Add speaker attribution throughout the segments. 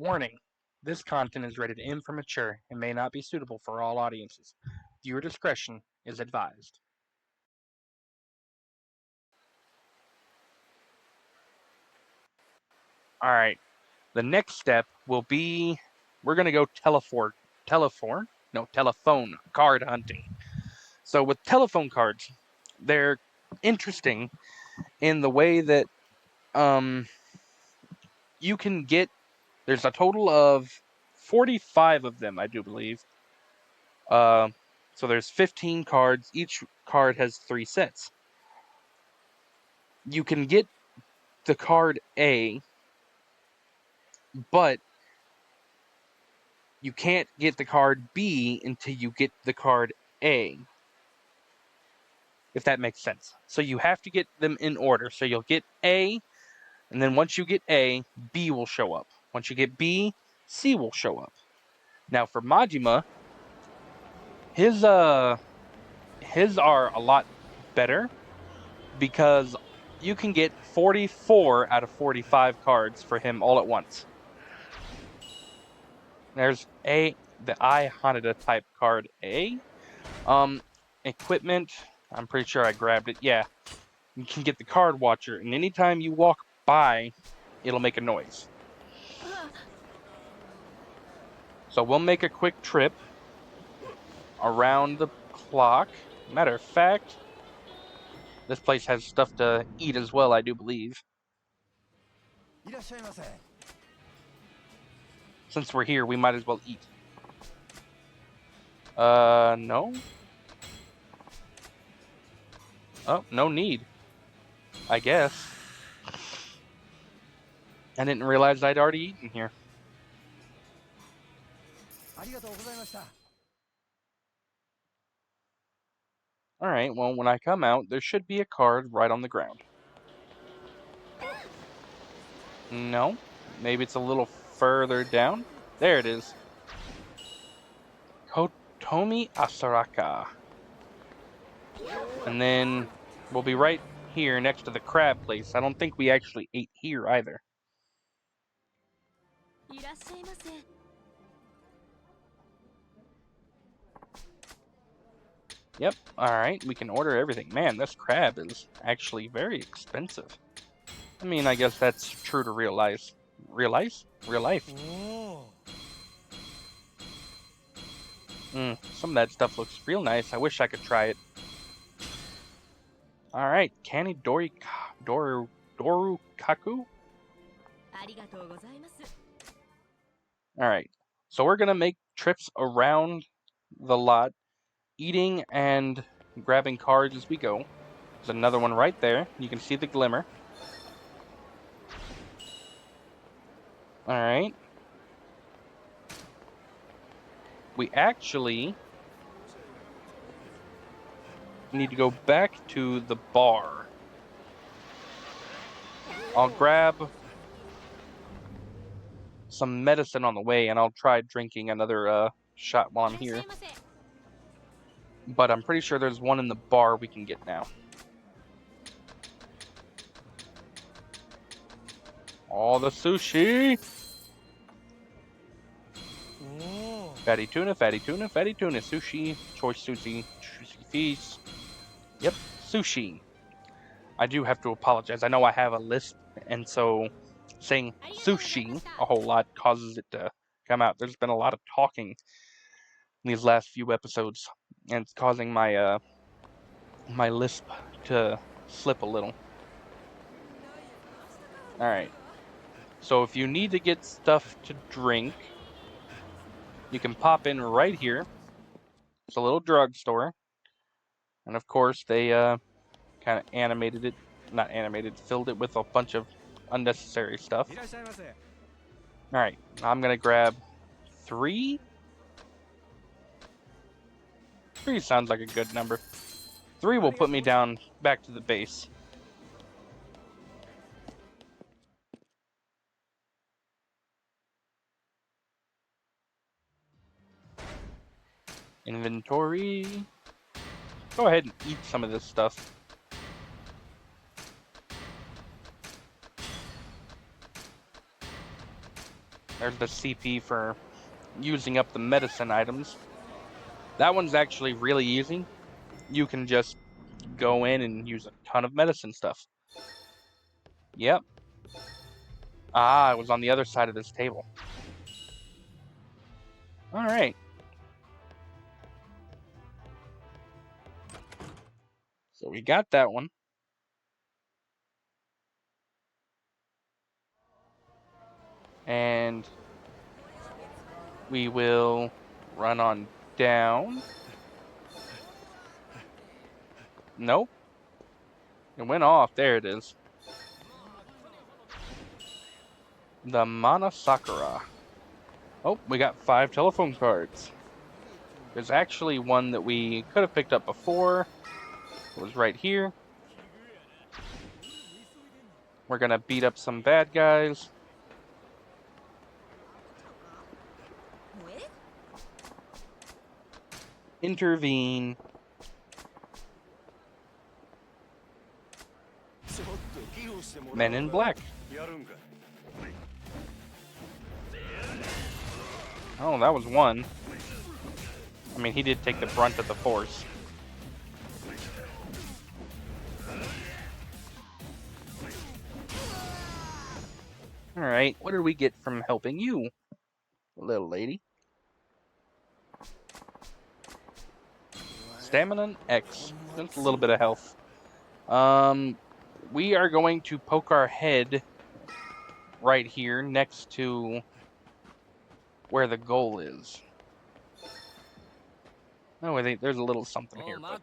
Speaker 1: Warning: this content is rated M for mature and may not be suitable for all audiences. Viewer discretion is advised. Alright, the next step will be we're going to go telephone card hunting. So with telephone cards, they're interesting in the way that you can get, there's a total of 45 of them, I do believe. So there's 15 cards. Each card has 3 sets. You can get the card A, but you can't get the card B until you get the card A. If that makes sense. So you have to get them in order. So you'll get A, and then once you get A, B will show up. Once you get B, C will show up. Now for Majima, his are a lot better because you can get 44 out of 45 cards for him all at once. There's the I Haneda type card A. Equipment, I'm pretty sure I grabbed it. Yeah, you can get the card watcher, and anytime you walk by, it'll make a noise. So we'll make a quick trip around the clock. Matter of fact, this place has stuff to eat as well, I do believe. Since we're here, we might as well eat. No? Oh, no need. I guess. I didn't realize I'd already eaten here. Alright, well, when I come out, there should be a card right on the ground. No? Maybe it's a little further down? There it is. Kotomi Asaraka. And then we'll be right here next to the crab place. I don't think we actually ate here either. Yep, alright, we can order everything. Man, this crab is actually very expensive. I mean, I guess that's true to real life. Real life? Real life. Some of that stuff looks real nice. I wish I could try it. Alright, Kani Dorukaku? Alright, so we're gonna make trips around the lot, eating and grabbing cards as we go. There's another one right there. You can see the glimmer. Alright. We actually need to go back to the bar. I'll grab some medicine on the way, and I'll try drinking another shot while I'm here. But I'm pretty sure there's one in the bar we can get now. All the sushi! Fatty tuna, fatty tuna, fatty tuna, sushi, choice sushi, sushi feast. Yep, sushi. I do have to apologize. I know I have a lisp, and so saying sushi a whole lot causes it to come out. There's been a lot of talking in these last few episodes, and it's causing my my lisp to slip a little. Alright. So if you need to get stuff to drink, you can pop in right here. It's a little drugstore. And of course, they kind of animated it. Not animated, filled it with a bunch of unnecessary stuff. Alright, I'm going to grab 3. 3 sounds like a good number. 3 will put me down back to the base. Inventory. Go ahead and eat some of this stuff. There's the CP for using up the medicine items. That one's actually really easy. You can just go in and use a ton of medicine stuff. Yep. Ah, it was on the other side of this table. All right. So we got that one. And we will run on down. Nope. It went off. There it is. The Mana Sakura. Oh, we got 5 telephone cards. There's actually one that we could have picked up before. It was right here. We're going to beat up some bad guys. Intervene. Men in Black. Oh, that was one. I mean, he did take the brunt of the force. Alright, what did we get from helping you, little lady? Stamina X. Just a little bit of health. We are going to poke our head right here next to where the goal is. Oh, I think there's a little something here. But...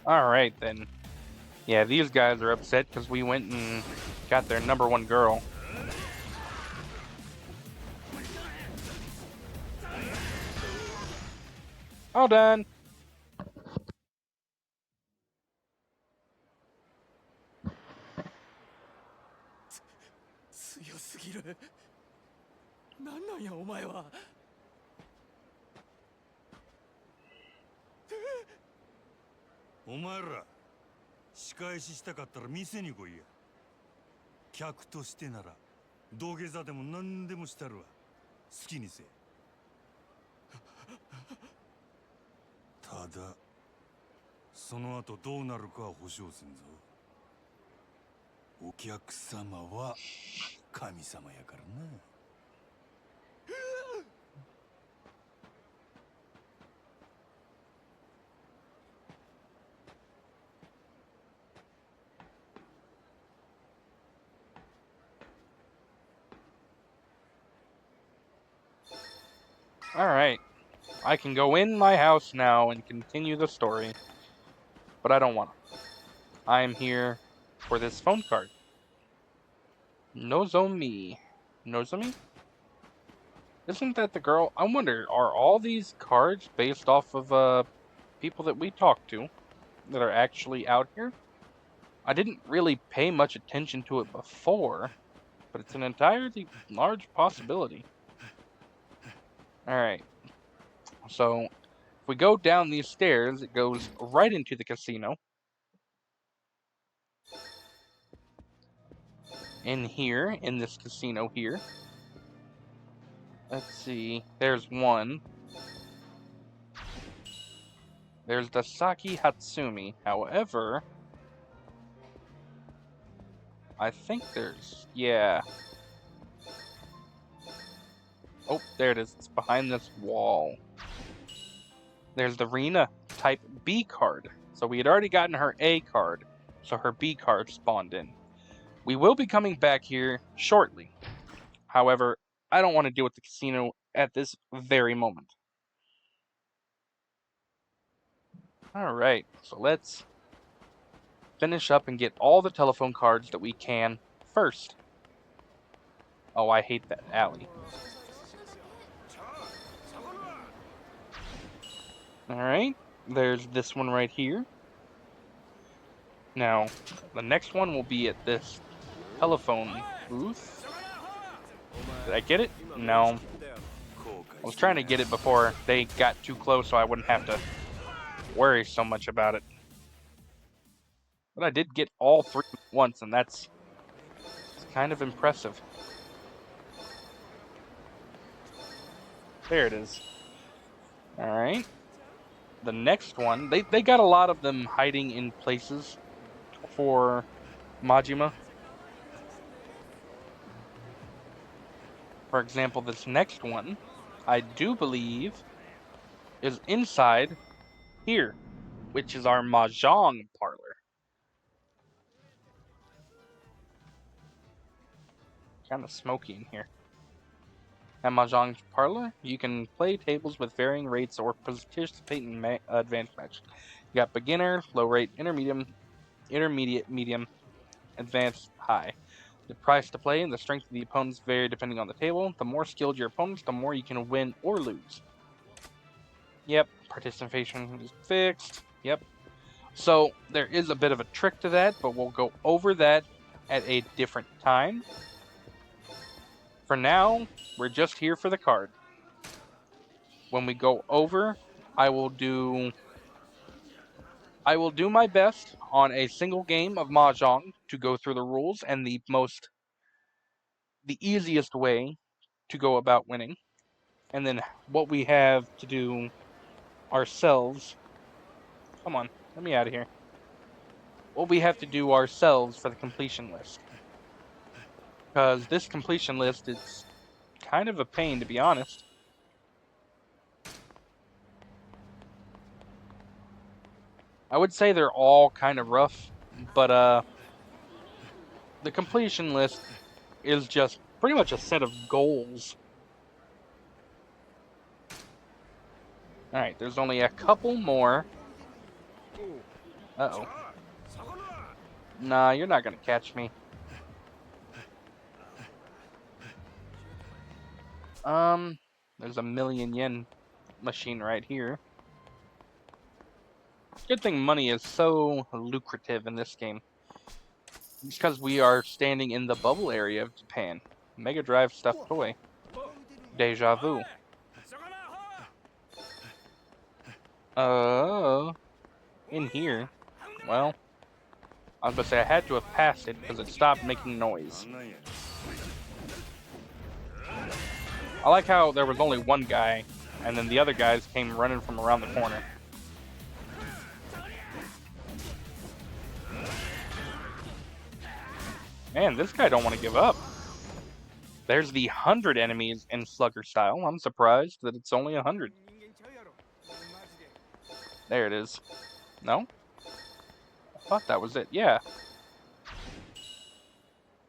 Speaker 1: Alright then. Yeah, these guys are upset because we went and got their #1 girl. All done. Alright. I can go in my house now and continue the story. But I don't want to. I am here for this phone card. Nozomi. Nozomi? Isn't that the girl? I wonder, are all these cards based off of people that we talked to that are actually out here? I didn't really pay much attention to it before, but it's an entirely large possibility. Alright, so if we go down these stairs, it goes right into the casino. In here, in this casino here. Let's see, there's one. There's the Saki Hatsumi. However, I think there's, yeah. Oh, there it is. It's behind this wall. There's the Rena type B card. So we had already gotten her A card, so her B card spawned in. We will be coming back here shortly. However, I don't want to deal with the casino at this very moment. Alright, so let's finish up and get all the telephone cards that we can first. Oh, I hate that alley. Alright, there's this one right here. Now, the next one will be at this telephone booth. Did I get it? No. I was trying to get it before they got too close so I wouldn't have to worry so much about it. But I did get all three at once, and that's kind of impressive. There it is. Alright. The next one, they got a lot of them hiding in places for Majima. For example, this next one, I do believe, is inside here, which is our Mahjong parlor. Kind of smoky in here. At Mahjong parlor, you can play tables with varying rates or participate in advanced matches. You got beginner, low rate, intermediate, medium, advanced, high. The price to play and the strength of the opponents vary depending on the table. The more skilled your opponents, the more you can win or lose. Yep, participation is fixed. Yep. So there is a bit of a trick to that, but we'll go over that at a different time. For now, we're just here for the card. When we go over, I will do my best on a single game of Mahjong to go through the rules and the easiest way to go about winning. And then what we have to do ourselves. Come on, let me out of here. What we have to do ourselves for the completion list. Because this completion list is kind of a pain, to be honest. I would say they're all kind of rough, but the completion list is just pretty much a set of goals. Alright, there's only a couple more. Uh-oh. Nah, you're not gonna catch me. There's a million yen machine right here. Good thing money is so lucrative in this game. It's because we are standing in the bubble area of Japan. Mega Drive stuffed toy. Deja vu. In here. Well, I was about to say I had to have passed it because it stopped making noise. I like how there was only one guy, and then the other guys came running from around the corner. Man, this guy don't want to give up. There's the 100 enemies in Slugger style. I'm surprised that it's only 100. There it is. No? I thought that was it. Yeah.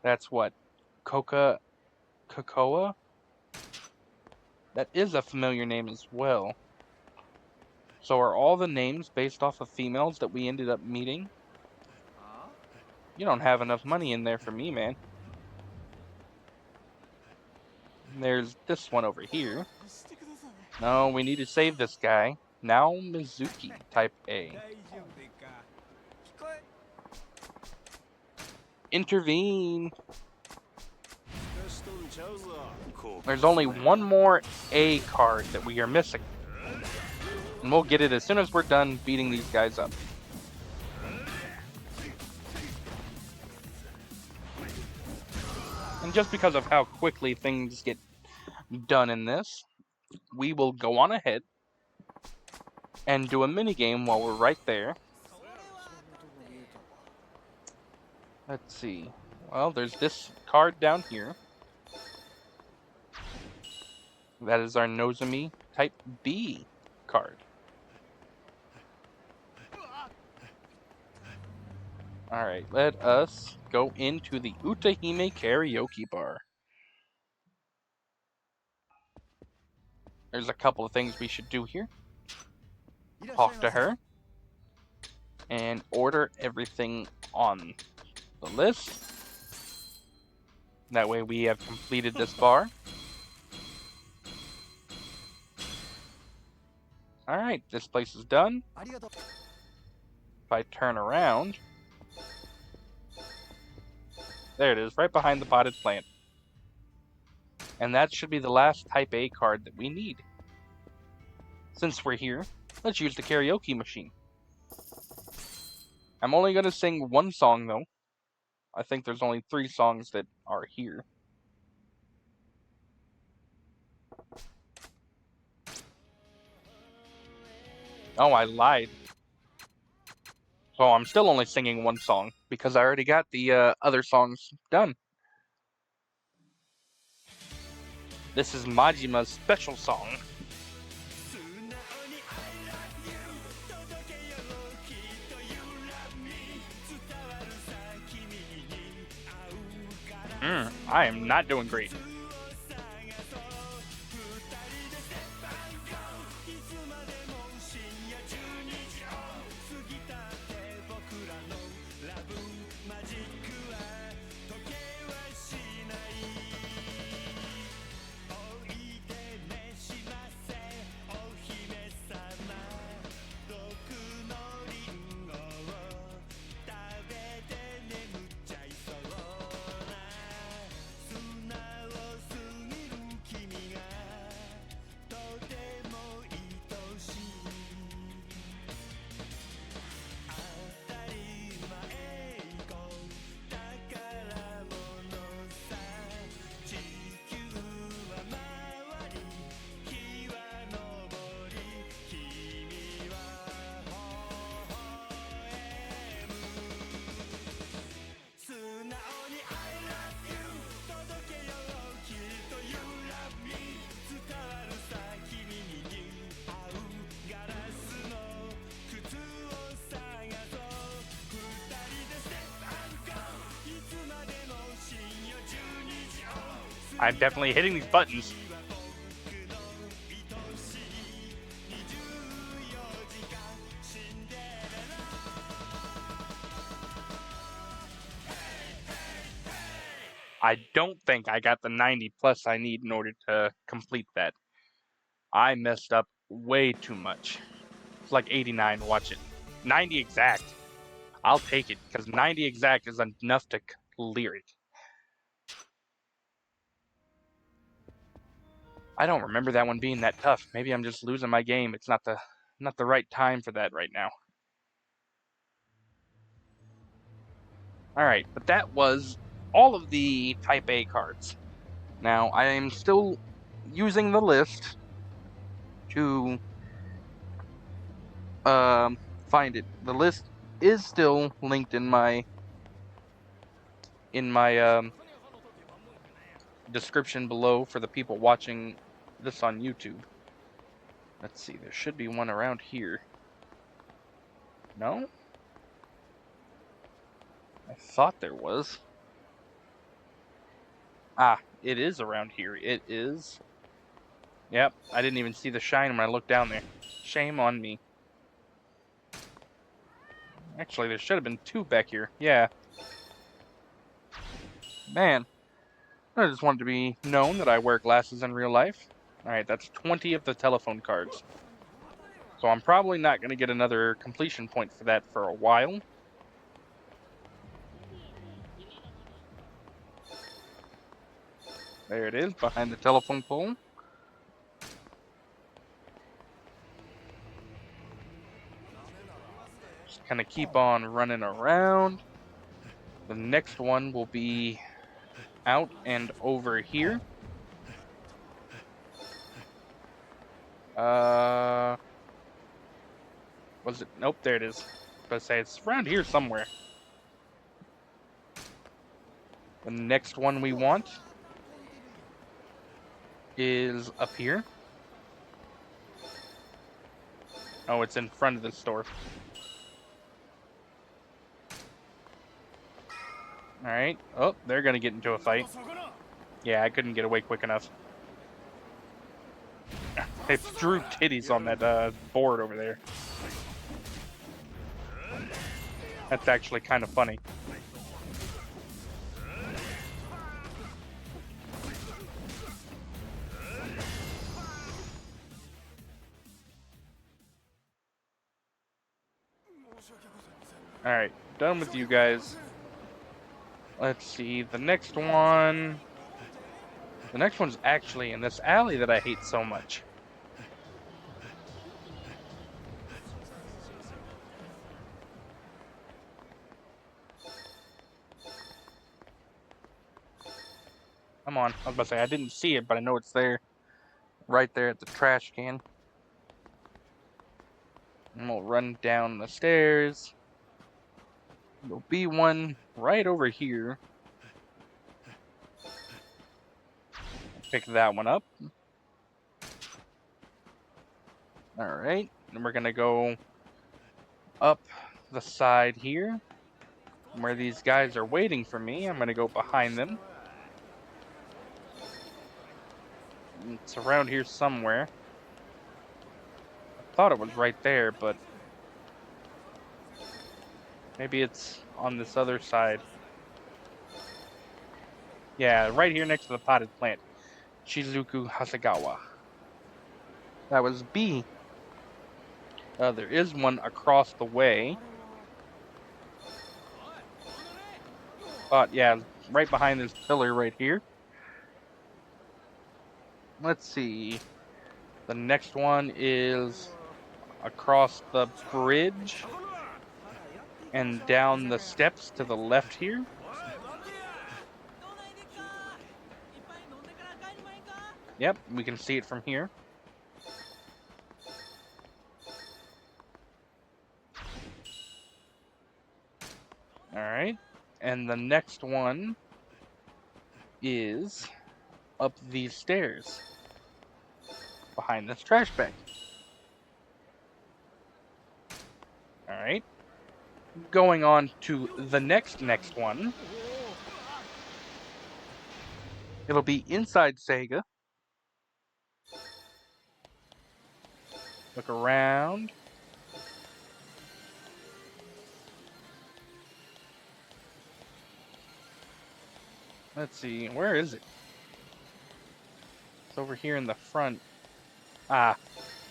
Speaker 1: That's what? Cocoa? That is a familiar name as well. So are all the names based off of females that we ended up meeting? You don't have enough money in there for me, man. There's this one over here. No, we need to save this guy. Now Mizuki, type A. Intervene! There's only one more A card that we are missing. And we'll get it as soon as we're done beating these guys up. And just because of how quickly things get done in this, we will go on ahead and do a minigame while we're right there. Let's see. Well, there's this card down here. That is our Nozomi type B card. Alright, let us go into the Utahime Karaoke Bar. There's a couple of things we should do here. Talk to her. And order everything on the list. That way we have completed this bar. Alright, this place is done. If I turn around... There it is, right behind the potted plant. And that should be the last Type A card that we need. Since we're here, let's use the karaoke machine. I'm only going to sing one song, though. I think there's only 3 songs that are here. Oh, I lied. So I'm still only singing one song, because I already got the other songs done. This is Majima's special song. I am not doing great. I'm definitely hitting these buttons. I don't think I got the 90 plus I need in order to complete that. I messed up way too much. It's like 89, watch it. 90 exact. I'll take it, because 90 exact is enough to clear it. I don't remember that one being that tough. Maybe I'm just losing my game. It's not the right time for that right now. Alright, but that was all of the Type A cards. Now, I am still using the list to find it. The list is still linked in my description below for the people watching this on YouTube. Let's see, there should be one around here. No? I thought there was. Ah, it is around here. It is. Yep, I didn't even see the shine when I looked down there. Shame on me. Actually, there should have been 2 back here. Yeah. Man, I just wanted to be known that I wear glasses in real life. Alright, that's 20 of the telephone cards. So I'm probably not going to get another completion point for that for a while. There it is, behind the telephone pole. Just kind of keep on running around. The next one will be out and over here. Was it? Nope, there it is. But say it's around here somewhere. The next one we want is up here. Oh, it's in front of the store. Alright. Oh, they're gonna get into a fight. Yeah, I couldn't get away quick enough. They drew titties on that board over there. That's actually kind of funny. Alright, done with you guys. Let's see, the next one... The next one's actually in this alley that I hate so much. Come on, I was about to say, I didn't see it, but I know it's there. Right there at the trash can. And we'll run down the stairs. There'll be one right over here. Pick that one up. Alright, and we're gonna go up the side here. Where these guys are waiting for me, I'm gonna go behind them. It's around here somewhere. I thought it was right there, but maybe it's on this other side. Yeah, right here next to the potted plant. Shizuku Hasegawa. That was B. There is one across the way. But yeah, right behind this pillar right here. Let's see. The next one is across the bridge and down the steps to the left here. Yep, we can see it from here. Alright, and the next one is up these stairs behind this trash bag. Alright, going on to the next one. It'll be inside Sega. Look around. Let's see, where is it? It's over here in the front. Ah,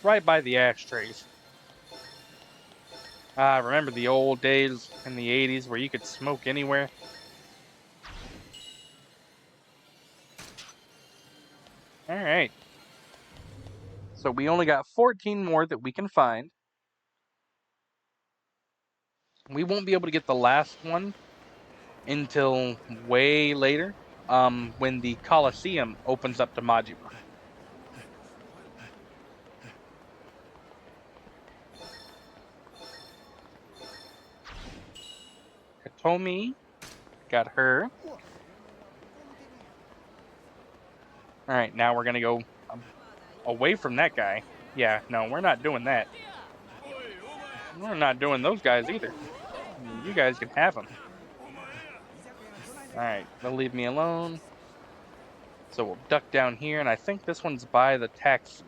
Speaker 1: right by the ashtrays. Ah, remember the old days in the 80s where you could smoke anywhere? Alright. So we only got 14 more that we can find. We won't be able to get the last one until way later, when the Coliseum opens up to Majima. Hitomi, got her. Alright, now we're gonna go away from that guy. Yeah, no, we're not doing that. We're not doing those guys either. You guys can have them. Alright, they'll leave me alone. So we'll duck down here, and I think this one's by the taxi.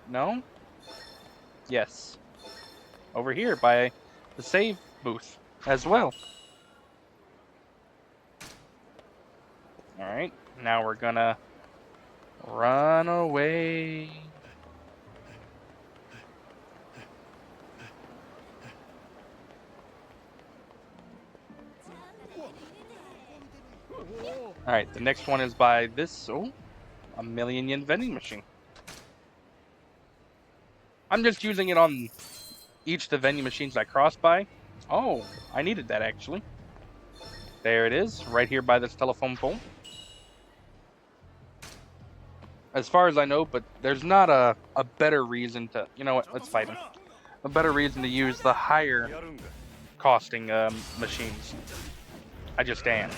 Speaker 1: No? Yes. Over here by the save booth as well. Alright, now we're gonna run away. Alright, the next one is by this, oh, a million yen vending machine. I'm just using it on each of the vending machines I cross by. Oh, I needed that actually. There it is, right here by this telephone pole. As far as I know, but there's not a better reason to, you know what, let's fight him. A better reason to use the higher costing machines. I just am.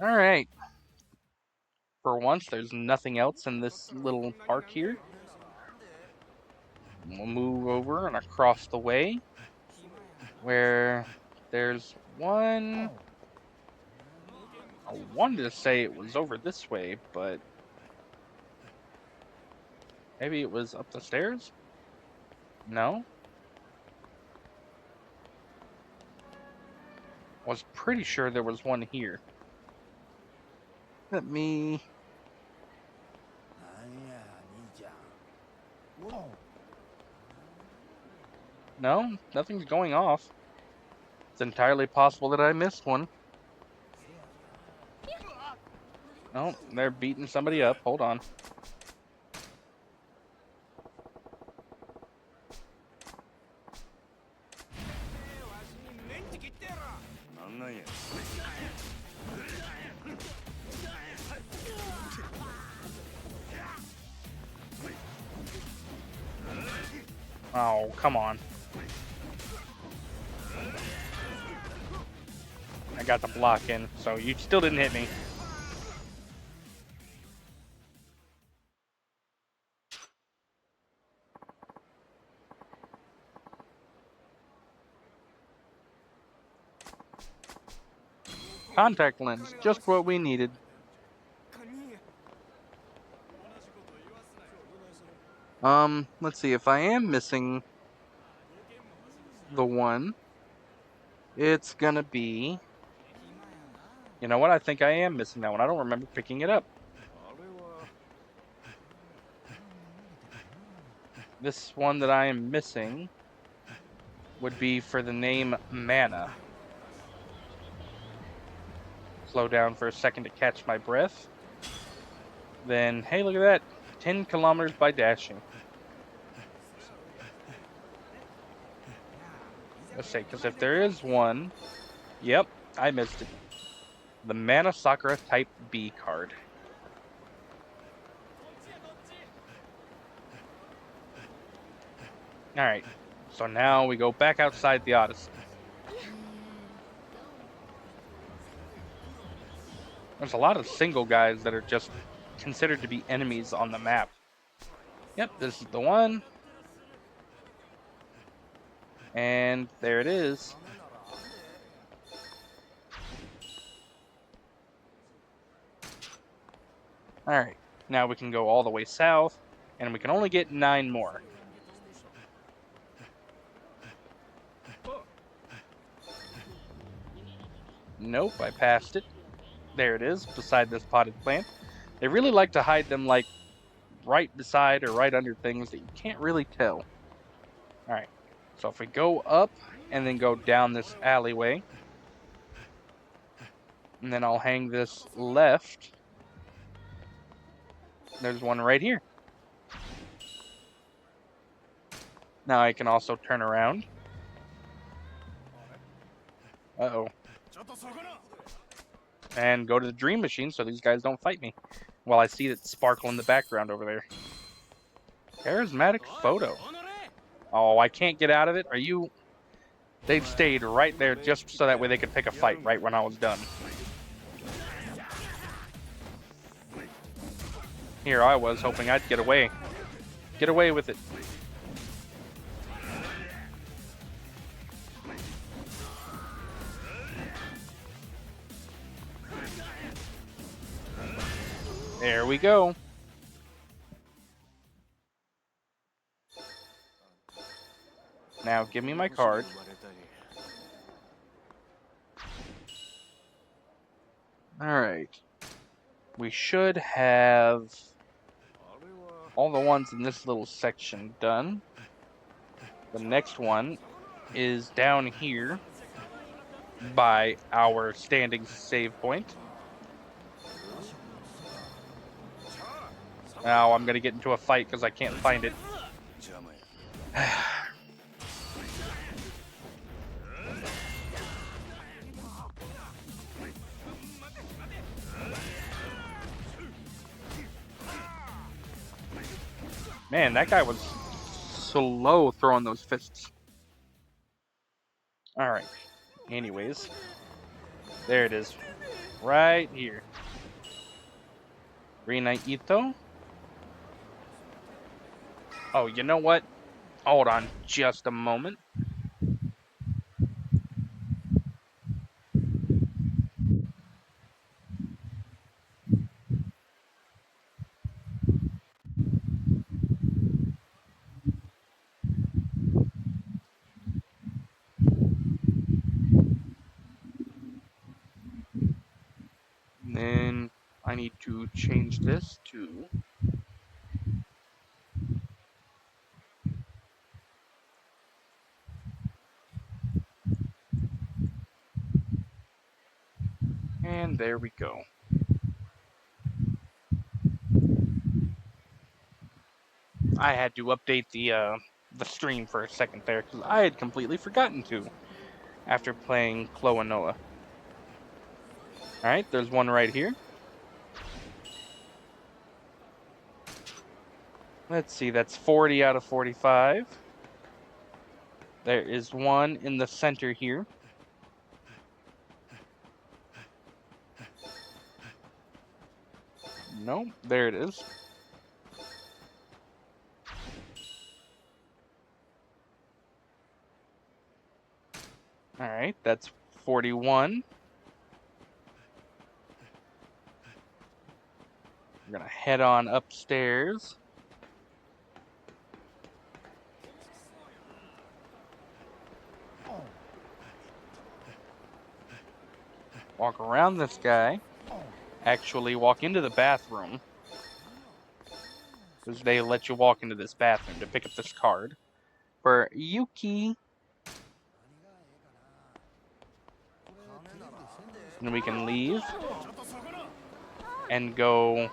Speaker 1: Alright. For once, there's nothing else in this little park here. We'll move over and across the way, where there's one. I wanted to say it was over this way, but maybe it was up the stairs? No? Was pretty sure there was one here. Let me... No, nothing's going off. It's entirely possible that I missed one. Oh, they're beating somebody up. Hold on. Oh, come on. I got the block in, so you still didn't hit me. Contact lens, just what we needed. Let's see, if I am missing the one, it's gonna be... You know what? I think I am missing that one. I don't remember picking it up. This one that I am missing would be for the name Mana. Slow down for a second to catch my breath. Then, hey, look at that. 10 kilometers by dashing. Let's see, because if there is one... Yep, I missed it. The Mana Sakura Type B card. Alright, so now we go back outside the Odyssey. There's a lot of single guys that are just considered to be enemies on the map. Yep, this is the one. And there it is. Alright, now we can go all the way south, and we can only get 9 more. Nope, I passed it. There it is, beside this potted plant. They really like to hide them like right beside or right under things that you can't really tell. Alright, so if we go up and then go down this alleyway, and then I'll hang this left, there's one right here. Now I can also turn around. Uh-oh. And go to the dream machine so these guys don't fight me. While I see that sparkle in the background over there. Charismatic photo. Oh, I can't get out of it. Are you... They stayed right there just so that way they could pick a fight right when I was done. Here I was hoping I'd get away. Get away with it. There we go. Now give me my card. Alright. We should have all the ones in this little section done. The next one is down here by our standing save point. Now I'm gonna get into a fight because I can't find it. Man, that guy was slow throwing those fists. Alright. Anyways. There it is. Right here. Rina Ito. Oh, you know what? Hold on just a moment. Then I need to change this to and there we go. I had to update the stream for a second there because I had completely forgotten to after playing Kloanoa. Alright, there's one right here. Let's see, that's 40 out of 45. There is one in the center here. No, there it is. Alright, that's 41. We're gonna head on upstairs. Walk around this guy. Actually walk into the bathroom. Because they let you walk into this bathroom to pick up this card. For Yuki. And we can leave. And go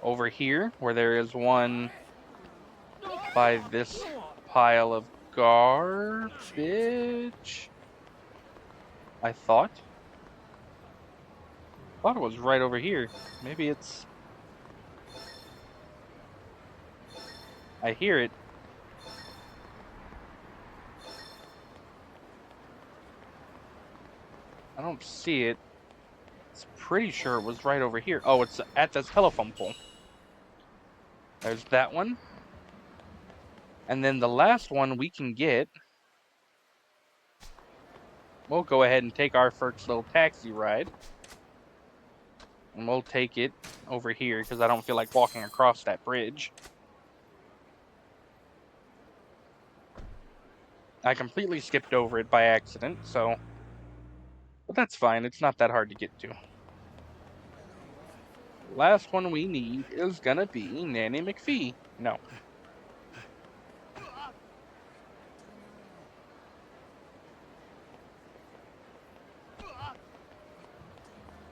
Speaker 1: over here where there is one by this pile of garbage. I thought it was right over here. Maybe it's... I hear it. I don't see it. It's pretty sure it was right over here. Oh, it's at this telephone pole. There's that one. And then the last one we can get... We'll go ahead and take our first little taxi ride. And we'll take it over here because I don't feel like walking across that bridge. I completely skipped over it by accident, so... But that's fine, it's not that hard to get to. Last one we need is gonna be Nanny McPhee. No.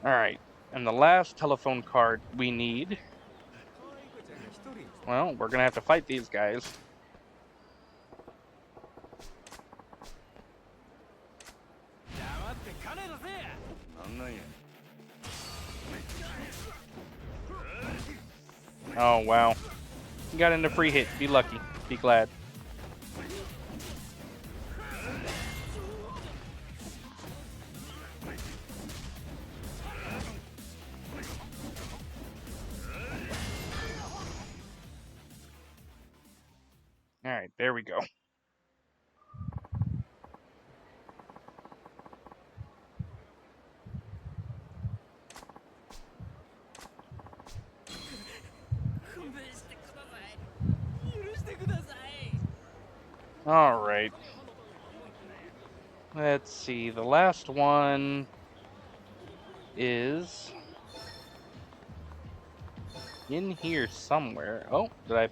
Speaker 1: Alright, and the last telephone card we need... Well, we're gonna have to fight these guys. Oh, wow. You got into free hit. Be lucky. Be glad. Alright, there we go. Alright. Let's see. The last one is in here somewhere. Oh, did I?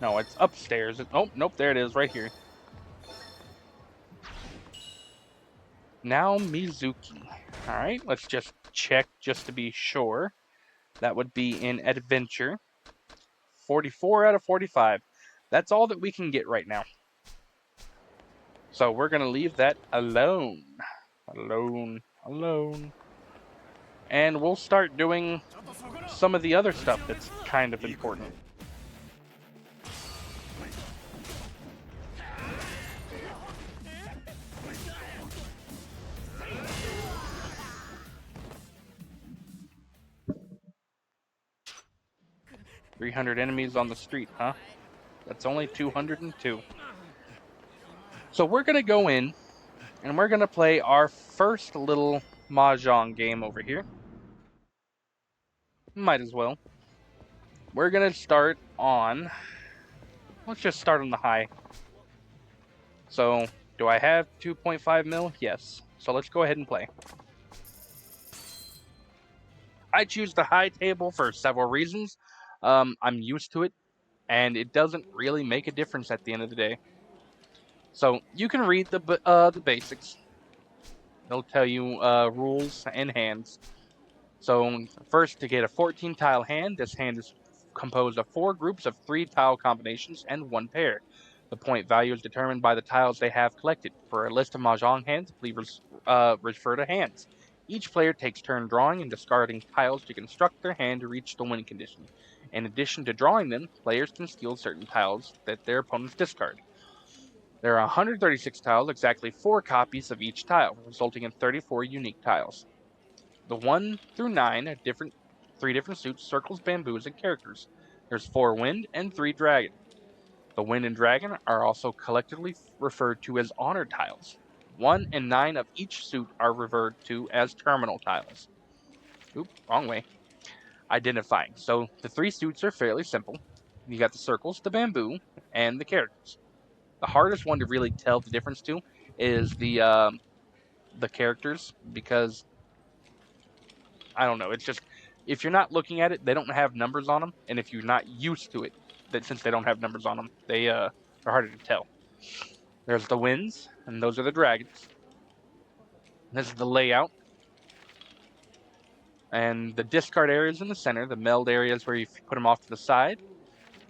Speaker 1: No, it's upstairs. Oh, nope, there it is, right here. Now Mizuki. Alright, let's just check just to be sure. That would be in Adventure. 44 out of 45. That's all that we can get right now. So we're going to leave that alone. Alone. And we'll start doing some of the other stuff that's kind of important. "300 enemies on the street, huh? That's only 202. So we're going to go in, and we're going to play our first little Mahjong game over here. Might as well. We're going to start on... Let's just start on the high. So, do I have 2.5 mil? Yes. So let's go ahead and play. I choose the high table for several reasons. I'm used to it, and it doesn't really make a difference at the end of the day. So you can read the basics. They'll tell you rules and hands. So first, to get a 14-tile hand, this hand is composed of 4 groups of 3 tile combinations and 1 pair. The point value is determined by the tiles they have collected. For a list of Mahjong hands, please refer to hands. Each player takes turn drawing and discarding tiles to construct their hand to reach the win condition. In addition to drawing them, players can steal certain tiles that their opponents discard. There are 136 tiles, exactly 4 copies of each tile, resulting in 34 unique tiles. The 1 through 9 have 3 different suits, circles, bamboos, and characters. There's 4 wind and 3 dragon. The wind and dragon are also collectively referred to as honor tiles. 1 and 9 of each suit are referred to as terminal tiles. Oop, wrong way. Identifying. So the 3 suits are fairly simple. You got the circles, the bamboo, and the characters. The hardest one to really tell the difference to is the characters, because I don't know. It's just, if you're not looking at it, they don't have numbers on them, and if you're not used to it, that since they don't have numbers on them, they're harder to tell. There's the winds, and those are the dragons. This is the layout, and the discard areas in the center. The meld areas where you put them off to the side.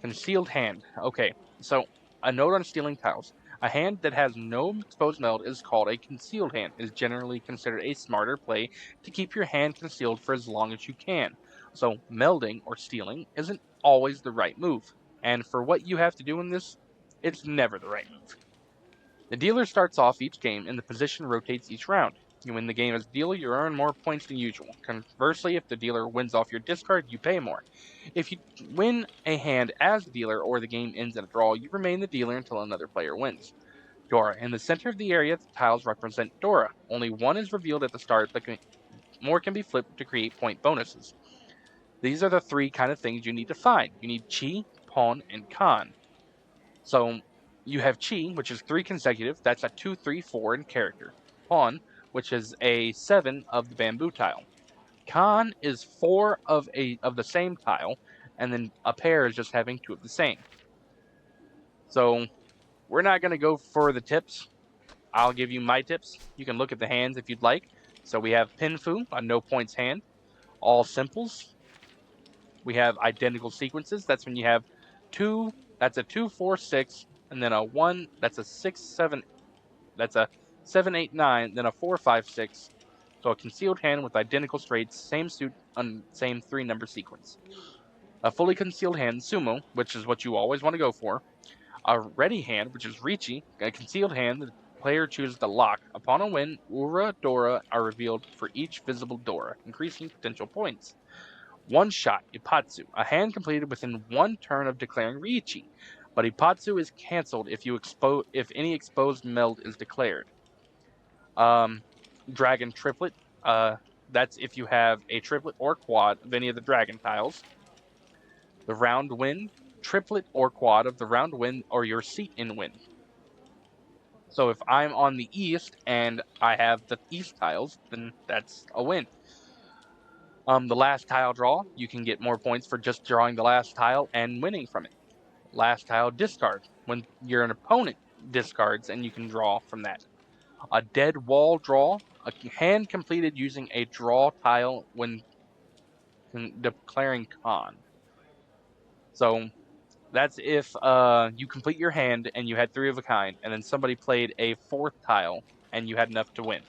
Speaker 1: Concealed hand. Okay, so a note on stealing tiles. A hand that has no exposed meld is called a concealed hand. It is generally considered a smarter play to keep your hand concealed for as long as you can. So melding or stealing isn't always the right move. And for what you have to do in this, it's never the right move. The dealer starts off each game and the position rotates each round. You win the game as dealer, you earn more points than usual. Conversely, if the dealer wins off your discard, you pay more. If you win a hand as the dealer or the game ends in a draw, you remain the dealer until another player wins. Dora. In the center of the area, the tiles represent Dora. Only one is revealed at the start, but more can be flipped to create point bonuses. These are the 3 kind of things you need to find. You need Chi, Pawn, and Kan. So you have Chi, which is 3 consecutive. That's a 2, 3, 4 in character. Pawn, which is a 7 of the bamboo tile. Kan is 4 of the same tile, and then a pair is just having 2 of the same. So we're not going to go for the tips. I'll give you my tips. You can look at the hands if you'd like. So we have Pinfu, a no points hand. All simples. We have identical sequences. That's when you have 2, that's a 2, 4, 6, and then a 1, that's a 6, 7, that's a 7, 8, 9, then a 4, 5, 6. So a concealed hand with identical straights, same suit, same 3 number sequence. A fully concealed hand, Sumo, which is what you always want to go for. A ready hand, which is Richi, a concealed hand. The player chooses the lock. Upon a win, Ura, Dora are revealed for each visible Dora, increasing potential points. One shot, Ipatsu, a hand completed within 1 turn of declaring Riichi, but Ipatsu is cancelled if any exposed meld is declared. Dragon triplet, that's if you have a triplet or quad of any of the dragon tiles. The round wind, triplet or quad of the round win or your seat in win. So if I'm on the east and I have the east tiles, then that's a win. The last tile draw, you can get more points for just drawing the last tile and winning from it. Last tile discard, when your opponent discards and you can draw from that. A dead wall draw, a hand completed using a draw tile when declaring con. So that's if you complete your hand and you had 3 of a kind, and then somebody played a 4th tile and you had enough to win.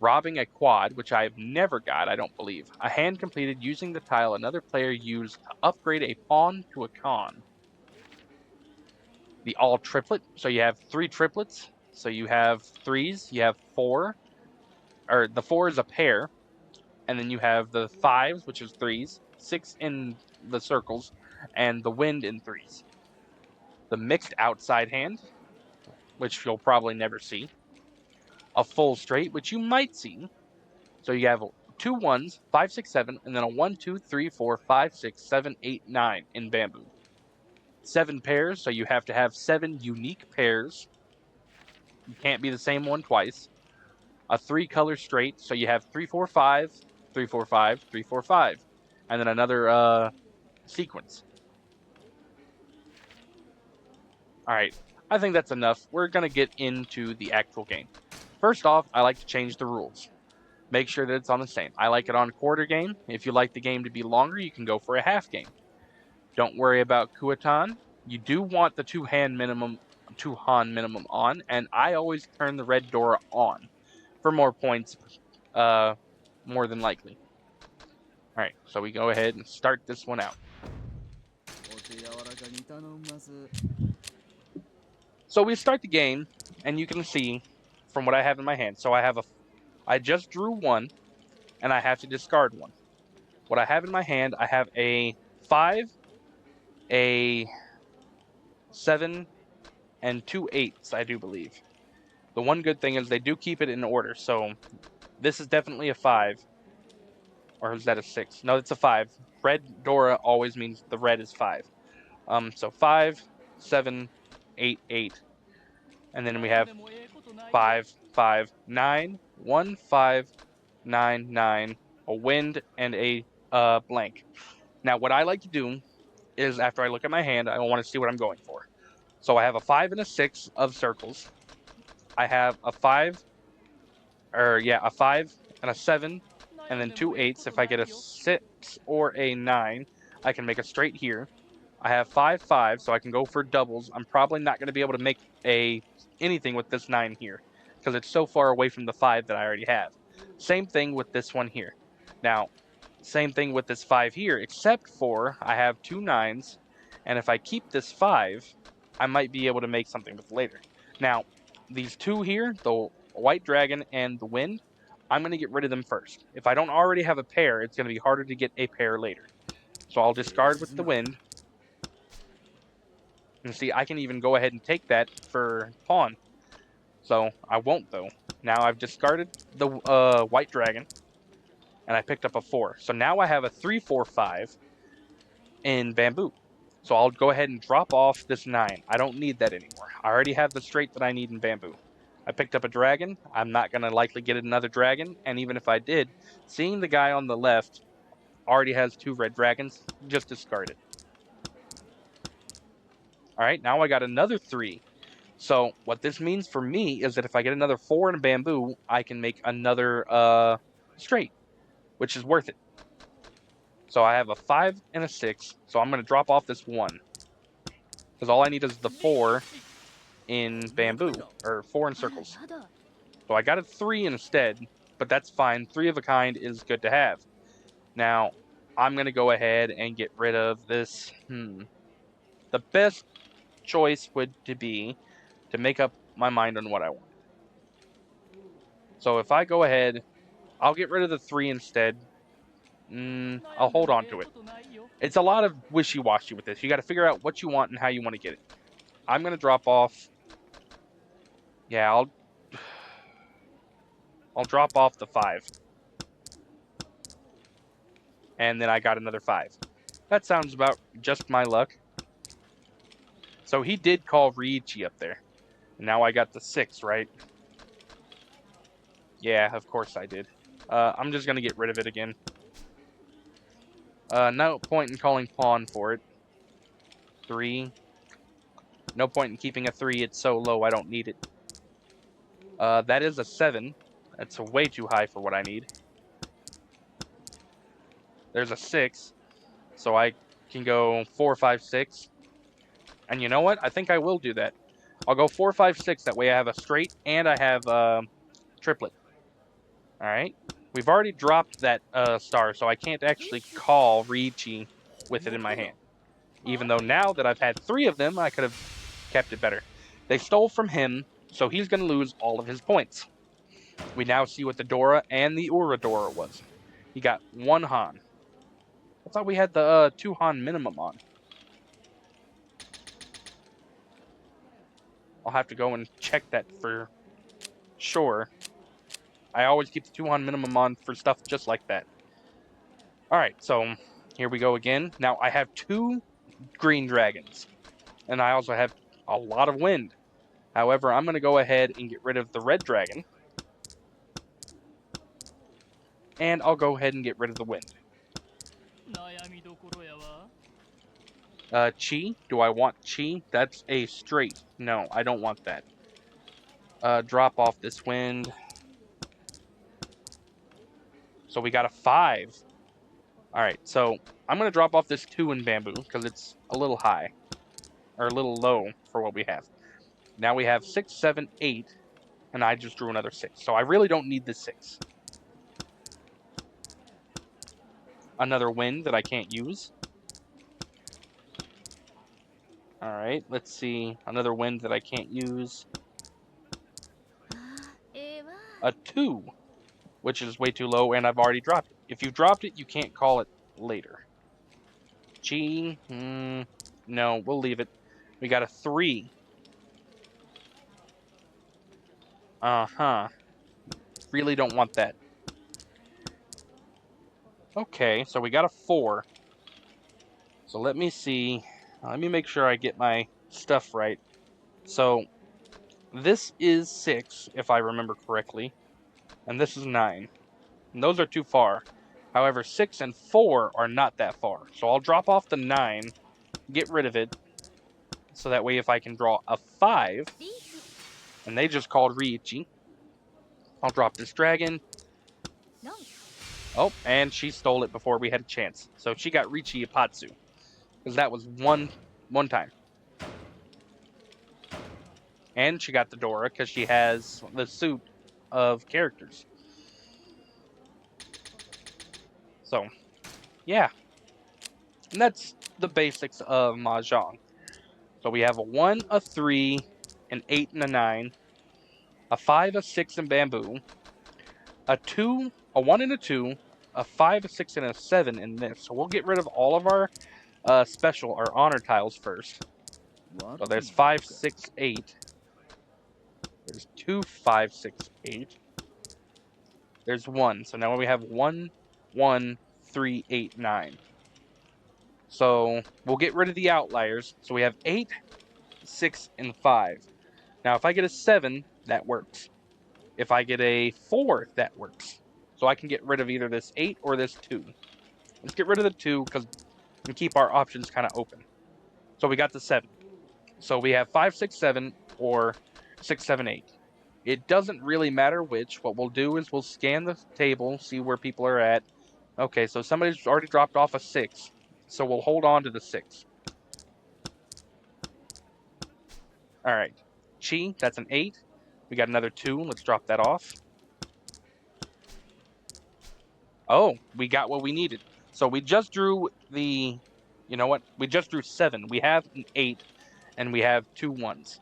Speaker 1: Robbing a quad, which I have never got, I don't believe. A hand completed using the tile another player used to upgrade a pawn to a con. The all triplet, so you have 3 triplets. So you have 3s, you have 4, or the 4 is a pair, and then you have the 5s, which is 3s, 6 in the circles, and the wind in 3s. The mixed outside hand, which you'll probably never see. A full straight, which you might see. So you have 2 1s, 5, 6, 7, and then a 1, 2, 3, 4, 5, 6, 7, 8, 9 in bamboo. 7 pairs, so you have to have 7 unique pairs. You can't be the same one twice. A 3 color straight, so you have 3, 4, 5, 3, 4, 5, 3, 4, 5, and then another sequence. All right, I think that's enough. We're going to get into the actual game. First off, I like to change the rules. Make sure that it's on the same. I like it on a quarter game. If you like the game to be longer, you can go for a half game. Don't worry about Kuatan. You do want the 2 Han minimum on, and I always turn the red Dora on for more points, more than likely. All right, so we go ahead and start this one out. So we start the game, and you can see from what I have in my hand. So I just drew 1, and I have to discard 1. What I have in my hand, I have a 5, a 7, and 2 8s, I do believe. The one good thing is they do keep it in order. So this is definitely a 5. Or is that a 6? No, it's a 5. Red Dora always means the red is 5. So 5, 7, 8, 8. And then we have 5, 5, 9, 1, 5, 9, 9, a wind, and a blank. Now, what I like to do is after I look at my hand, I want to see what I'm going for. So I have a 5 and a 6 of circles. I have a 5 and a 7, and then 2 8s. If I get a 6 or a 9, I can make a straight here. I have 5, 5, so I can go for doubles. I'm probably not going to be able to make anything with this 9 here, because it's so far away from the 5 that I already have. Same thing with this one here. Now, same thing with this 5 here, except for I have 2 9s, and if I keep this 5, I might be able to make something with later. Now, these 2 here, the white dragon and the wind, I'm going to get rid of them first. If I don't already have a pair, it's going to be harder to get a pair later. So I'll discard with the wind. And see, I can even go ahead and take that for pawn. So I won't, though. Now I've discarded the white dragon, and I picked up a 4. So now I have a 3, 4, 5 in bamboo. So I'll go ahead and drop off this 9. I don't need that anymore. I already have the straight that I need in bamboo. I picked up a dragon. I'm not going to likely get another dragon, and even if I did, seeing the guy on the left already has 2 red dragons, just discard it. All right, now I got another 3. So what this means for me is that if I get another 4 in bamboo, I can make another straight, which is worth it. So I have a 5 and a 6, so I'm going to drop off this 1. Because all I need is the 4 in bamboo, or 4 in circles. So I got a 3 instead, but that's fine. 3 of a kind is good to have. Now, I'm going to go ahead and get rid of this. The best choice would be to make up my mind on what I want. So if I go ahead, I'll get rid of the 3 instead. I'll hold on to it. It's a lot of wishy-washy with this. You got to figure out what you want and how you want to get it. I'm going to drop off. Yeah, I'll drop off the 5. And then I got another 5. That sounds about just my luck. So he did call Riichi up there. Now I got the 6, right? Yeah, of course I did. I'm just going to get rid of it again. No point in calling pawn for it. 3. No point in keeping a 3. It's so low, I don't need it. That is a 7. That's way too high for what I need. There's a 6. So I can go 4, 5, 6. And you know what? I think I will do that. I'll go 4, 5, 6. That way I have a straight and I have triplet. All right. We've already dropped that star, so I can't actually call Riichi with it in my hand. Even though now that I've had 3 of them, I could have kept it better. They stole from him, so he's going to lose all of his points. We now see what the Dora and the Uradora was. He got 1 Han. I thought we had the 2 Han minimum on. I'll have to go and check that for sure. I always keep the 2 Han minimum on for stuff just like that. Alright, so here we go again. Now I have 2 green dragons. And I also have a lot of wind. However, I'm going to go ahead and get rid of the red dragon. And I'll go ahead and get rid of the wind. Chi? Do I want Chi? That's a straight. No, I don't want that. Drop off this wind. So we got a 5. Alright, so I'm going to drop off this 2 in bamboo because it's a little high. Or a little low for what we have. Now we have 6, 7, 8. And I just drew another 6. So I really don't need this 6. Another wind that I can't use. Alright, let's see. Another wind that I can't use. A 2, which is way too low, and I've already dropped it. If you dropped it, you can't call it later. G, no, we'll leave it. We got a 3. Really don't want that. Okay, so we got a 4. So let me see. Let me make sure I get my stuff right. So this is 6, if I remember correctly. And this is 9. And those are too far. However, 6 and 4 are not that far. So I'll drop off the 9, get rid of it. So that way if I can draw a 5, and they just called Riichi, I'll drop this dragon. Oh, and she stole it before we had a chance. So she got Riichi Ipatsu. Because that was one time. And she got the Dora because she has the suit of characters. So, yeah. And that's the basics of Mahjong. So we have a 1, a 3, an 8, and a 9. A 5, a 6, and bamboo. A 2, a 1, and a 2. A 5, a 6, and a 7 in this. So we'll get rid of all of our special or honor tiles first. So there's 5, 6, 8. There's 2, 5, 6, 8. There's 1. So now we have 1, 1, 3, 8, 9. So we'll get rid of the outliers. So we have 8, 6, and 5. Now if I get a 7, that works. If I get a 4, that works. So I can get rid of either this 8 or this 2. Let's get rid of the 2 because we keep our options kind of open. So we got the 7. So we have 5, 6, 7 or 6, 7, 8. It doesn't really matter which. What we'll do is we'll scan the table, see where people are at. Okay, so somebody's already dropped off a 6. So we'll hold on to the 6. All right. Chi, that's an 8. We got another 2. Let's drop that off. Oh, we got what we needed. So we just drew the, you know what? We just drew 7. We have an 8, and we have 2 1s.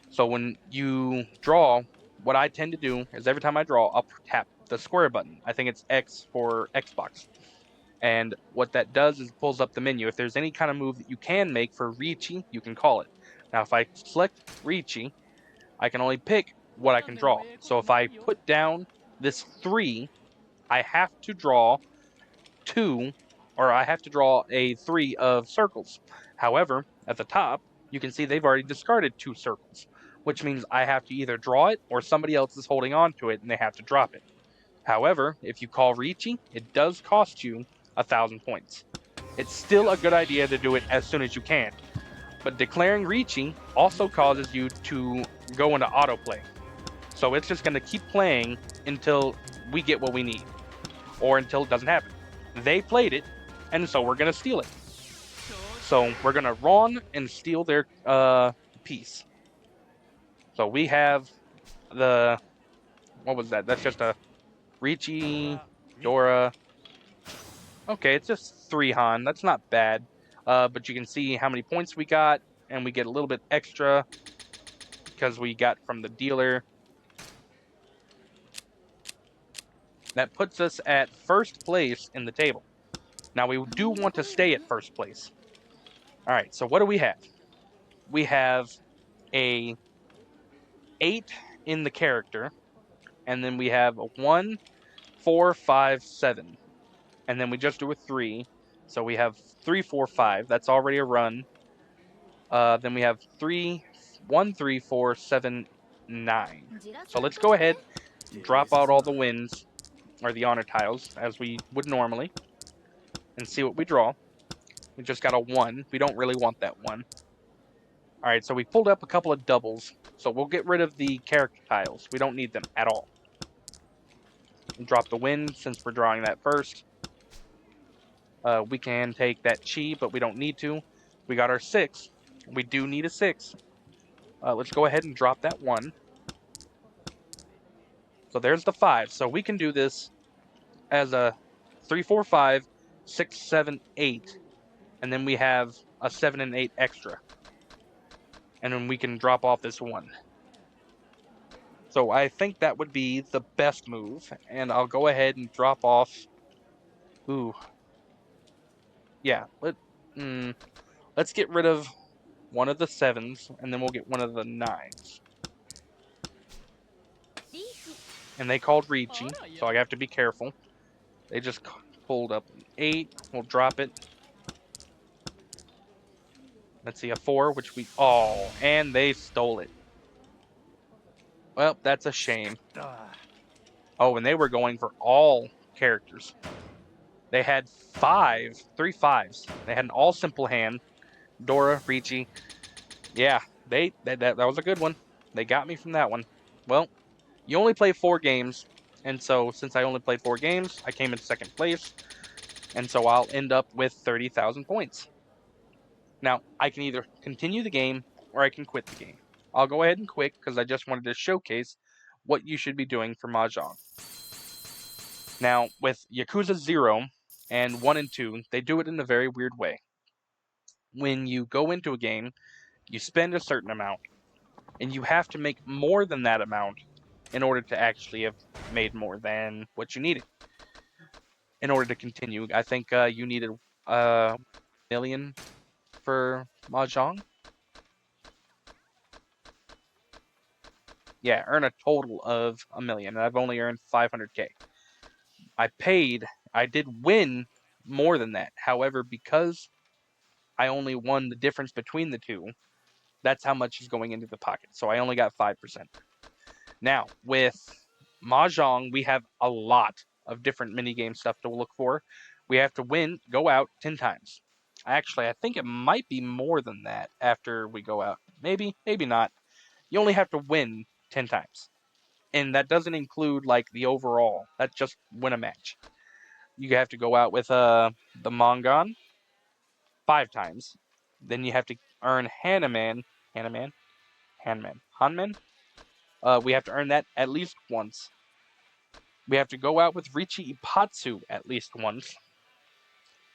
Speaker 1: So when you draw, what I tend to do is every time I draw, I'll tap the square button. I think it's X for Xbox. And what that does is pulls up the menu. If there's any kind of move that you can make for Riichi, you can call it. Now, if I select Riichi, I can only pick what I can draw. So if I put down this 3, I have to draw 2, or I have to draw a 3 of circles. However, at the top, you can see they've already discarded 2 circles, which means I have to either draw it or somebody else is holding on to it and they have to drop it. However, if you call Ricci, it does cost you 1,000 points. It's still a good idea to do it as soon as you can, but declaring Ricci also causes you to go into autoplay. So it's just going to keep playing until we get what we need, or until it doesn't happen. They played it, and so we're going to steal it. So we're going to run and steal their piece. So we have the, what was that? That's just a Ricci, Dora. Okay, it's just 3 Han. That's not bad. But you can see how many points we got, and we get a little bit extra because we got from the dealer. That puts us at first place in the table. Now we do want to stay at first place. All right, so what do we have? We have a 8 in the character, and then we have a 1, 4, 5, 7. And then we just do a 3. So we have 3, 4, 5. That's already a run. Then we have 3, 1, 3, 4, 7, 9. So let's go ahead, drop out all the wins, or the honor tiles, as we would normally, and see what we draw. We just got a 1. We don't really want that 1. All right, so we pulled up a couple of doubles. So we'll get rid of the character tiles. We don't need them at all. And drop the win since we're drawing that first. We can take that chi, but we don't need to. We got our 6. We do need a 6. Let's go ahead and drop that 1. So there's the 5. So we can do this as a 3, 4, 5, 6, 7, 8. And then we have a 7 and 8 extra. And then we can drop off this 1. So I think that would be the best move. And I'll go ahead and drop off. Ooh. Yeah. Let's get rid of one of the 7s. And then we'll get one of the 9s. And they called Ricci. So I have to be careful. They just pulled up an 8. We'll drop it. Let's see, a 4, which we... Oh, and they stole it. Well, that's a shame. Oh, and they were going for all characters. They had 3 5s. They had an all simple hand. Dora, Ricci. Yeah, that was a good one. They got me from that one. Well, you only play 4 games, and so since I only played 4 games, I came in second place, and so I'll end up with 30,000 points. Now, I can either continue the game or I can quit the game. I'll go ahead and quit because I just wanted to showcase what you should be doing for Mahjong. Now, with Yakuza 0 and 1 and 2, they do it in a very weird way. When you go into a game, you spend a certain amount, and you have to make more than that amount in order to actually have made more than what you needed. In order to continue, I think you needed a million for Mahjong. Yeah, earn a total of a million, and I've only earned 500K. I did win more than that. However, because I only won the difference between the two, that's how much is going into the pocket. So I only got 5%. Now, with Mahjong, we have a lot of different minigame stuff to look for. We have to go out 10 times. Actually, I think it might be more than that after we go out. Maybe, maybe not. You only have to win 10 times. And that doesn't include like the overall. That's just win a match. You have to go out with the Mongon 5 times. Then you have to earn Hanman. We have to earn that at least once. We have to go out with Richi Ipatsu at least once.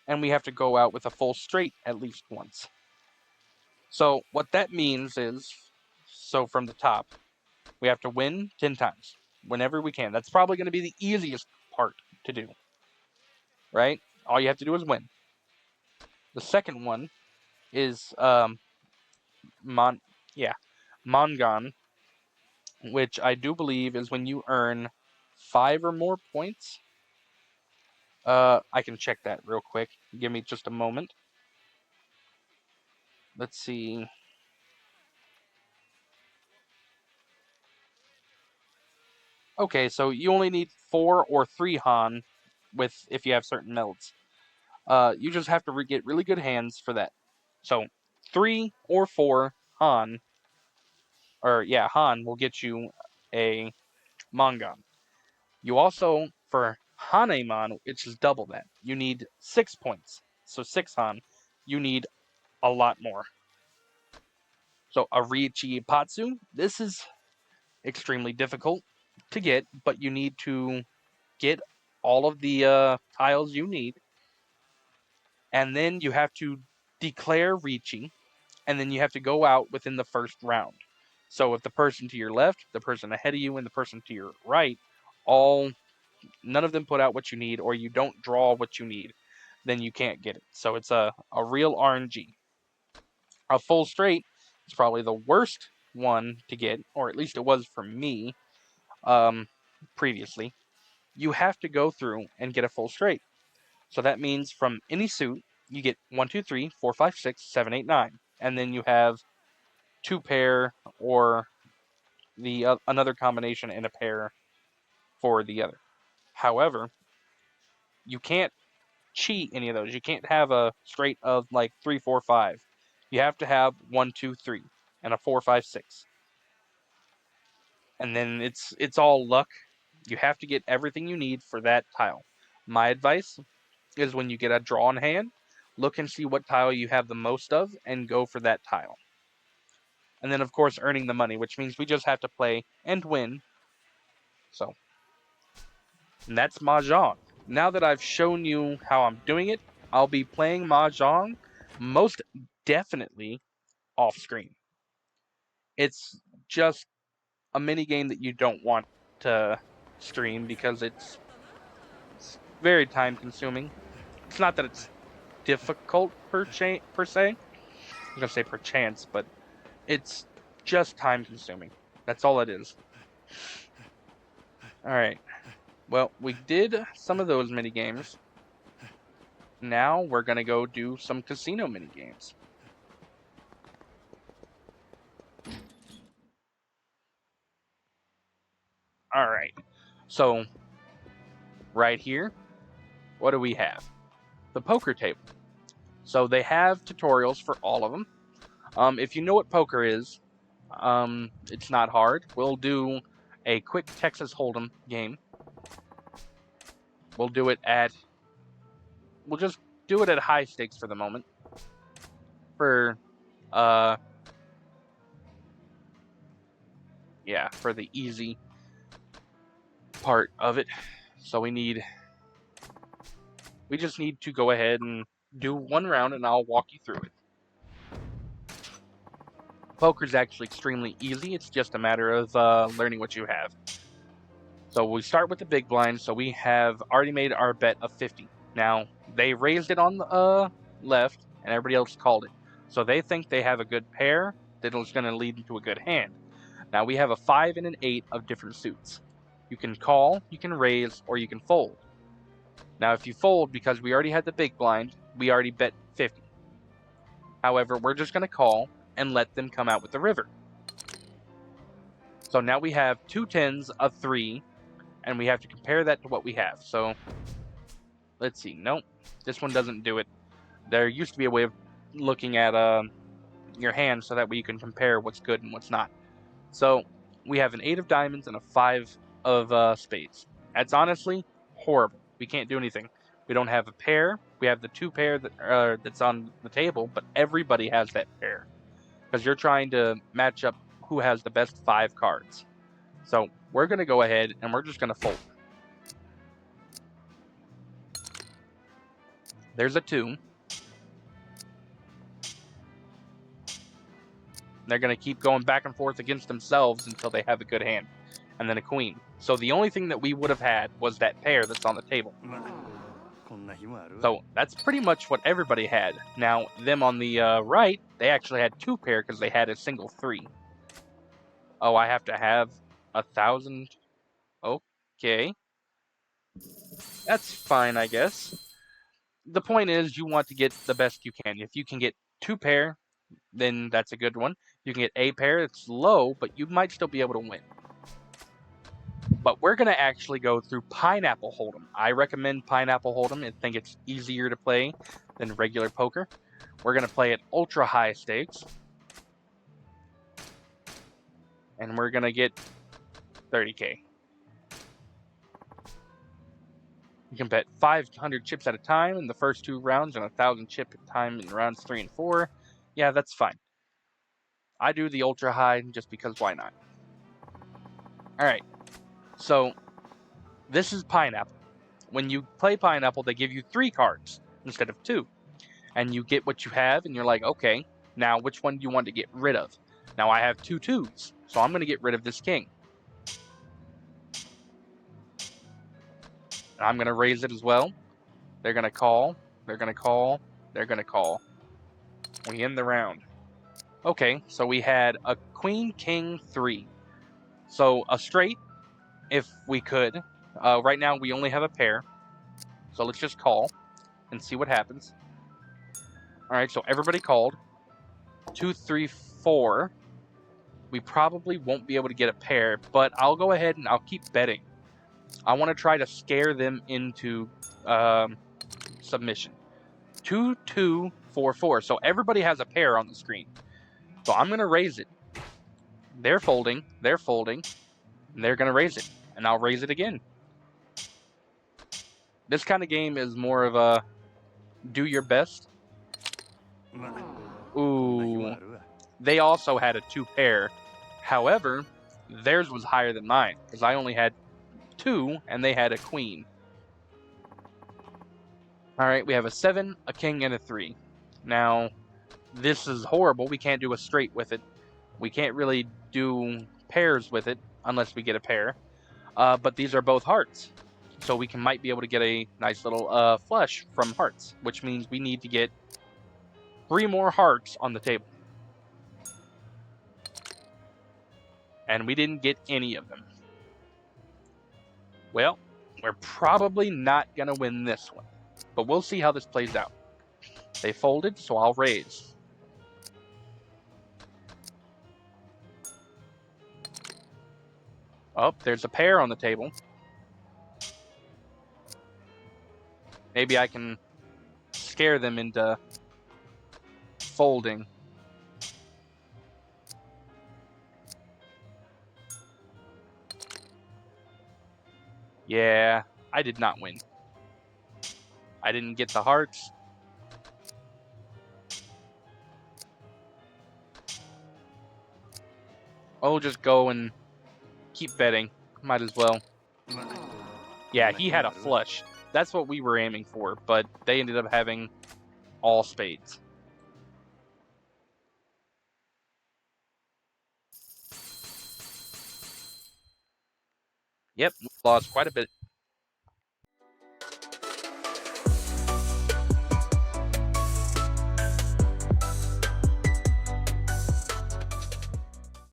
Speaker 1: And we have to go out with a full straight at least once. So what that means is, so from the top, we have to win 10 times whenever we can. That's probably going to be the easiest part to do. Right? All you have to do is win. The second one is Mongon, which I do believe is when you earn 5 or more points. I can check that real quick. Give me just a moment. Let's see. Okay, so you only need 4 or 3 Han if you have certain melds. You just have to get really good hands for that. So 3 or 4 Han, Han will get you a Mongon. You also, for Hanemon, which is double that, you need 6 points. So 6 Han, you need a lot more. So a Riichi Patsu, this is extremely difficult to get, but you need to get all of the tiles you need, and then you have to declare Riichi, and then you have to go out within the first round. So if the person to your left, the person ahead of you, and the person to your right, none of them put out what you need, or you don't draw what you need, then you can't get it. So it's a real RNG. A full straight is probably the worst one to get, or at least it was for me previously. You have to go through and get a full straight. So that means from any suit, you get 1, 2, 3, 4, 5, 6, 7, 8, 9. And then you have 2 pair or the another combination in a pair for the other. However, you can't cheat any of those. You can't have a straight of like 3, 4, 5. You have to have 1, 2, 3 and a 4, 5, 6. And then it's all luck. You have to get everything you need for that tile. My advice is when you get a draw in hand, look and see what tile you have the most of and go for that tile. And then, of course, earning the money, which means we just have to play and win. So, and that's Mahjong. Now that I've shown you how I'm doing it, I'll be playing Mahjong most definitely off screen. It's just a mini game that you don't want to stream because it's very time consuming. It's not that it's difficult per se. I was gonna say per chance, but it's just time consuming. That's all it is. All right. Well, we did some of those mini games. Now we're gonna go do some casino mini games. All right. So right here, what do we have? The poker table. So they have tutorials for all of them. If you know what poker is, it's not hard. We'll do a quick Texas Hold'em game. We'll just do it at high stakes for the moment. For for the easy part of it. So we just need to go ahead and do one round and I'll walk you through it. Poker's actually extremely easy. It's just a matter of learning what you have. So we start with the big blind. So we have already made our bet of 50. Now, they raised it on the left and everybody else called it. So they think they have a good pair that is going to lead into a good hand. Now we have a 5 and an 8 of different suits. You can call, you can raise, or you can fold. Now if you fold, because we already had the big blind, we already bet 50. However, we're just going to call and let them come out with the river. So now we have 2 10s, a 3, and we have to compare that to what we have. So let's see. Nope, this one doesn't do it. There used to be a way of looking at your hand so that way you can compare what's good and what's not. So we have an 8 of diamonds and a 5 of spades. That's honestly horrible. We can't do anything. We don't have a pair. We have the 2 pair that's on the table, but everybody has that pair because you're trying to match up who has the best 5 cards. So we're going to go ahead and we're just going to fold. There's a 2. They're going to keep going back and forth against themselves until they have a good hand. And then a queen. So the only thing that we would have had was that pair that's on the table. So that's pretty much what everybody had. Now, them on the right, they actually had 2 pair because they had a single 3. Oh, I have to have 1,000. Okay. That's fine, I guess. The point is you want to get the best you can. If you can get 2 pair, then that's a good one. You can get a pair, it's low, but you might still be able to win. But we're going to actually go through Pineapple Hold'em. I recommend Pineapple Hold'em. I think it's easier to play than regular poker. We're going to play at ultra high stakes. And we're going to get 30K. You can bet 500 chips at a time in the first 2 rounds and 1,000 chip at a time in rounds 3 and 4. Yeah, that's fine. I do the ultra high just because why not? Alright, so this is Pineapple. When you play Pineapple, they give you 3 cards instead of 2. And you get what you have, and you're like, okay, now which one do you want to get rid of? Now I have 2 2s, so I'm going to get rid of this king. And I'm going to raise it as well. They're going to call. They're going to call. They're going to call. We end the round. Okay, so we had a queen, king, 3. So a straight, if we could. Right now we only have a pair. So let's just call and see what happens. Alright, so everybody called. 2, 3, 4. We probably won't be able to get a pair, but I'll go ahead and I'll keep betting. I want to try to scare them into submission. 2, 2, 4, 4. So everybody has a pair on the screen. So I'm going to raise it. They're folding. They're folding. And they're going to raise it. And I'll raise it again. This kind of game is more of a do your best. Ooh. They also had a 2 pair. However, theirs was higher than mine because I only had 2 and they had a queen. Alright, we have a 7, a king, and a 3. Now, this is horrible. We can't do a straight with it. We can't really do pairs with it unless we get a pair. But these are both hearts. So we might be able to get a nice little flush from hearts, which means we need to get 3 more hearts on the table. And we didn't get any of them. Well, we're probably not going to win this one. But we'll see how this plays out. They folded, so I'll raise. Oh, there's a pair on the table. Maybe I can scare them into folding. Yeah, I did not win. I didn't get the hearts. I'll just go and keep betting. Might as well. Yeah, he had a flush. That's what we were aiming for, but they ended up having all spades. Yep, we lost quite a bit